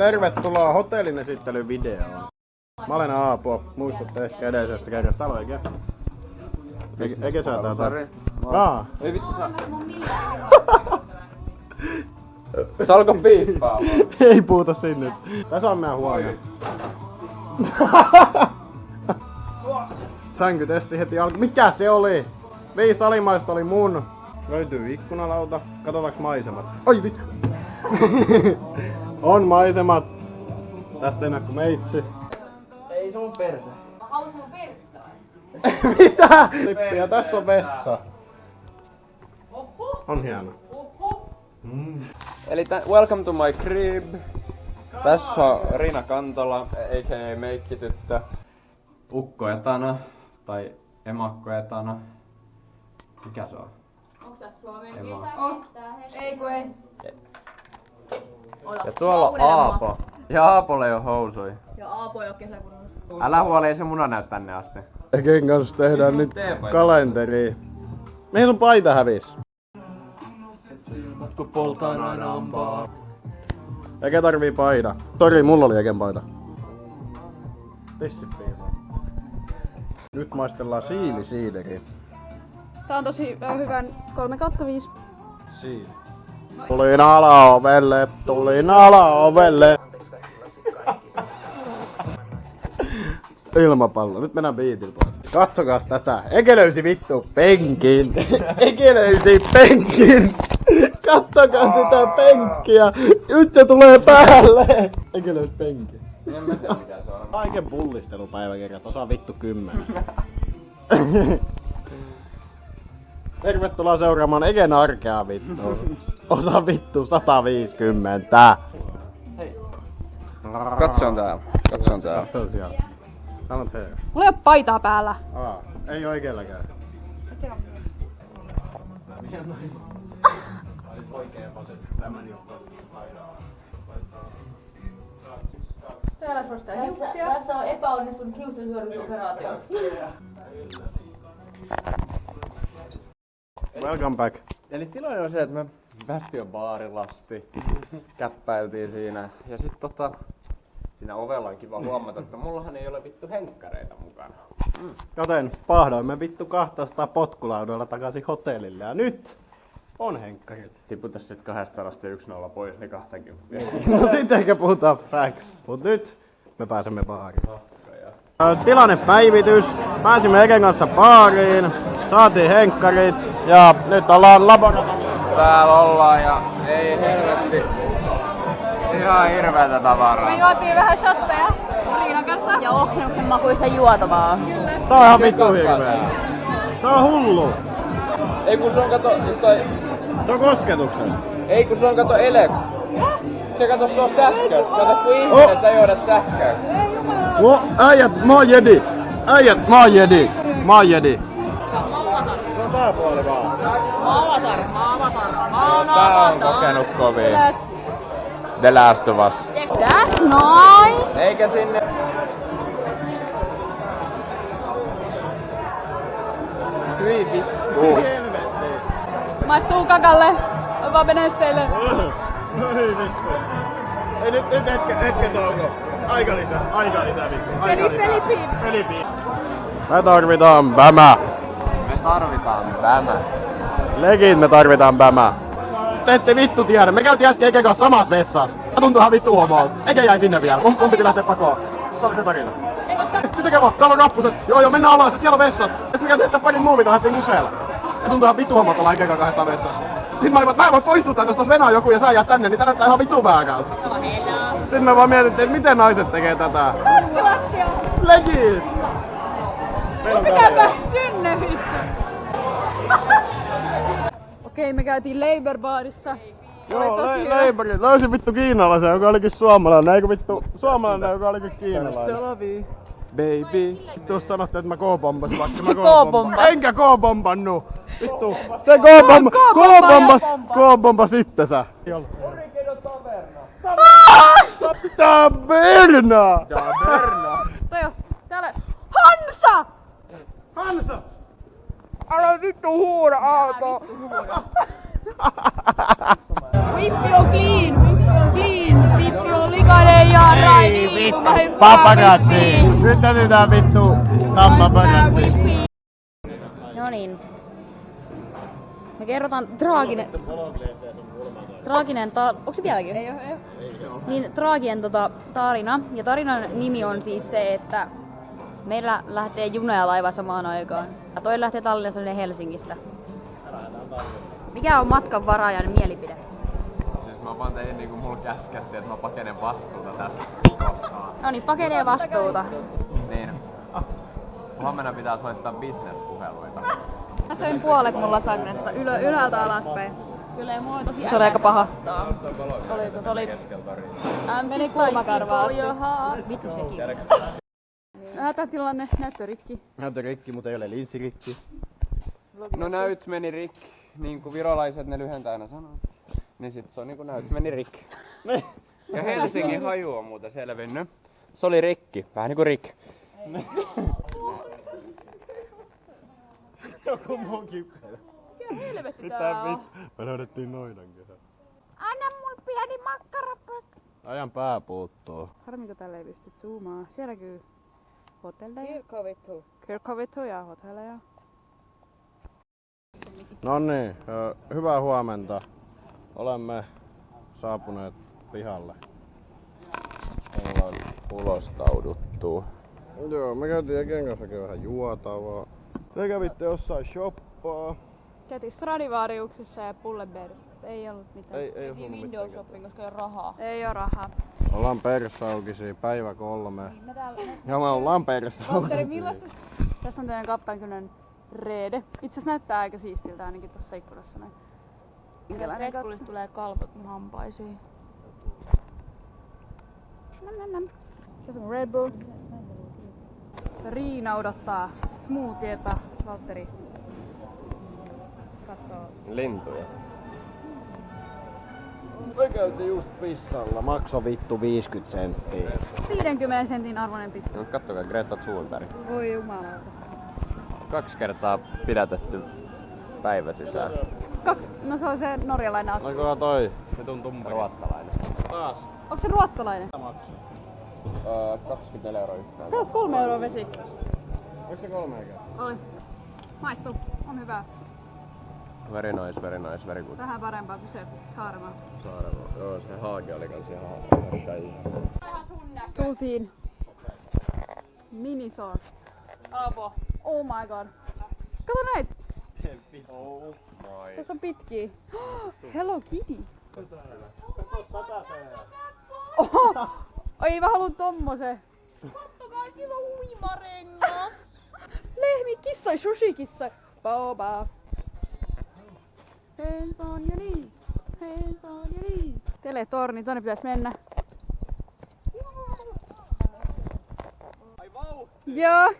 Tervetuloa hotellin esittelyvideoon. Mä olen Aapo, muistutte ehkä edellisestä kerrasta. Täällä oikein. Eikä sä täältä? Ei vittu sä. Se alkoi piippaamaan. Ei puhuta sinne nyt. Tässä on meidän huone. Sänkytesti heti alkoi. Mikä se oli? 5 alimaista oli mun. Löytyy ikkunalauta. Katsotaanko maisemat? Ai vittu. On maisemat. Tästä ei näy kuin meitsi. Ei se on perse. Mä halusin mun persettä vai? Mitä? Ja tässä on vessa. Oho! On hieno. Oho! Eli welcome to my crib. Tässä on Riina Kantola, a.k.a. meikkityttö. Ukko etana. Tai emakko etana. Mikä se on? Onks tää suomen Ema. Ei kun ei. Ja tuolla on Aapo. Ja Aapolla ei oo housui. Ja Aapo ei oo kesäkunnassa. Älä huoli, ei se muna näy tänne asti. Eken kanssa tehdään nyt kalenteri. Mihin sun paita hävis? Kun poltaan aina ampaa. Eke tarvii paita. Sori, mulla oli Eken paita. Pissi piiloon. Nyt maistellaan siilisiideri. Tää on tosi hyvän 3/5. Siili. Tulin alaovelle, tulin alaovelle. Ilmapallo. Nyt mennään biitillä. Katsokaas tätä. Eke löysi vittu penkin. Eke löysi penkin. Kattokaa sitä penkkiä. Nyt se tulee päälle. Eke löysi penkin. En mä tiedä mikä se on. Kaiken pullistelupäiväkirjat. Osa vittu 10. Tervetuloa seuraamaan Eken arkea vittu. Osa vittu 150. Hei. Katson täällä. Katson täällä. Katso siellä. Sanot hei. Mulla ei oo paitaa päällä. Ei oo Ekelläkään. Täällä suosittaa hiuksia. Tässä on epäonnistunut hiustensuojelusoperaatio. Welcome back. Eli tilanne on se, että me päästiin jo baarilasti, käppäiltiin siinä ja sit siinä ovella on kiva huomata, että mullahan ei ole vittu henkkareita mukana. Joten pahdoimme vittu 200 potkulaudoilla takaisin hotellille ja nyt on henkkarit. Tiputa sit 200 1-0 pois, niin 20. No sit ehkä puhutaan facts. Mut nyt me pääsemme baariin. Tilannepäivitys. Pääsimme Eken kanssa baariin. Saatiin henkkarit ja nyt ollaan laboratoriossa. Täällä ollaan ja ei helvetti. Ihan hirveetä tavaraa. Me juotiin vähän shotteja Riinan kanssa. Ja oksennuksen makuista juotavaa. Tää on ihan vittu hirveä. Tää on hullu. Ei kun se on kato toi... Se on kosketuksesta. Ei kun se on kato se kato se on sähköys. Kato kun ihminen sä juodat sähköys. Äijät, mä oon jedi. Äijät, mä oon jedi. Mä oon jedi. Se on tää puoli vaan. Avatar. Tää on kokenut kovin. The Last of Us. That's nice! Eikä sinne... Hyi vittu. Maistuu kakalle. Vaan menesteille. Ei vittu. Ei nyt hetken tauko. Aika lisää vittu. Pelipiin. Me tarvitaan bämä. Me tarvitaan tämä. Legit me tarvitaan bämä. Te ette vittu tiedä. Me käytiin äsken Eken kanssa samassa vessassa. Tuntuuhan vittu homolta. Eke jäi sinne vielä. Mun piti lähteä pakoon. Se oli se tarina. Sitten Eke vaan, täällä on rappuset. Joo, mennään alas, siellä on vessat. Sitten me käytiin fucking muuvita, lähtiin museella. Ja tuntuuhan vittu homolta olla Eken kanssa 200 vessassa. Sitten mä olin, että mä en voi poistua täältä, jos tos venaa joku ja sä jäät tänne, niin tää näyttää ihan vittu väärältä. Sitten me vaan mietittiin, että miten naiset tekee tätä. Tanssilattia! Legit! Mun pitää päästä sinne vittu! Okei, me käytiin Labour-baarissa. Joo, Laborin. Löysin vittu kiinalaisen, joka olikin suomalainen. Eikö vittu suomalainen, joka olikin kiinalainen. Baby. Tuosta sanottiin, että mä K-bombasin, vaikka mä K-bombasin. Enkä K-bombannu! Vittu, se K-bomba sitten sä. Taverna! Toi on täällä... Hansa! Hansa! Älä vittu huuda, Aapo! Whip your clean, whip your clean, whip your Ikainen Jaara, Ei vittu, paparazzi! Nyt otetaan vittu paparazzi. No niin. Me kerrotaan onks se vieläkin? Ei oo. Niin traaginen tarina. Ja tarinan nimi on siis se, että meillä lähtee juna ja laiva samaan aikaan. Ja toinen lähtee Tallinnasta ja Helsingistä. Mikä on matkan varaajan mielipide? Siis mä vaan tein niinku mulla käskettiin, että mä pakenen vastuuta tässä kohtaa. No niin, pakenee vastuuta. Niin. Huomenna pitää soittaa bisnespuheluita. Mä söin puolet mun lasagnesta ylhäältä alaspäin. Kyllä mulla oli tosi Se oli aika paha. Oliko? Se oli... Meni kulmakarvaa asti. Vittu sekin. Hätätilanne, näyttörikki. Näytö rikki, mutta ei ole linssirikki. No näyt meni rikki, niin kuin virolaiset ne lyhentää aina sanoo. Niin sit se on niinku näyt meni rikki. Ja Helsingin haju on muuten selvinnyt. Se oli rikki, vähän niinku Rick. Joku muu kipeä. Helvetti tää on. Me löydettiin noidan kehä. Anna mun pieni makkarapökkä. Ajan pää puuttuu. Harmiko tällä ei pysty zoomaan. Siellä kyllä hotelleja. Kirkkovittu. Kirkkovittu ja hotelleja. No niin, hyvää huomenta. Olemme saapuneet pihalle. Ollaan ulostauduttu. Joo, me käytiin Eken kanssa vähän juotavaa. Te kävitte jossain shoppaa. Käytiin Stradivariuksessa ja Pull&Bearissa. Ei ollut mitään. Ei oo tullut Windows shopping, koska ei oo rahaa. Ei oo rahaa. Ollaan persaukisia, päivä 3. Ja me ollaan persaukisia. Tässä on tämmönen kappainkynen reede. Itse asiassa näyttää aika siistiltä ainakin tossa ikkunassa näin. Mitäs Red Bullista tulee kalvot mun hampaisiin? Tässä on Red Bull. Riina odottaa smoothieta. Valtteri katsoo. Lintuja. Me käytiin just pissalla, makso vittu 50 senttiä. 50 sentin arvoinen pissa. No kattokaa Greta Thunberg. Voi jumalauta. 2 kertaa pidätetty päivä sisään. No se on se norjalainen akku. Oikohan toi? Vitun tumpari. Ruottalainen. Taas. Onko se ruottalainen? 24 € yhteensä. Tää on 3 € vesi. Onko se 3 eikä? Oli. Maistuu. On hyvä. Very nice, very good. Vähän parempaa kuin se Saaremaa. Saaremaa. Joo, se haage oli kans ihan shai. Tultiin Minisoon. Avo. Oh my god. Kato näitä! Oh my. Tässä on pitkiä. Hello Kitty. Oho! Oi mä haluun tommosen. Kattokaa, sillä on uimarengas. Lehmi kissoi, sushi kissoi. Boba. Hands on your knees. Hands on your knees. Teletorni, tonne pitäis mennä. Ai vau! Joo.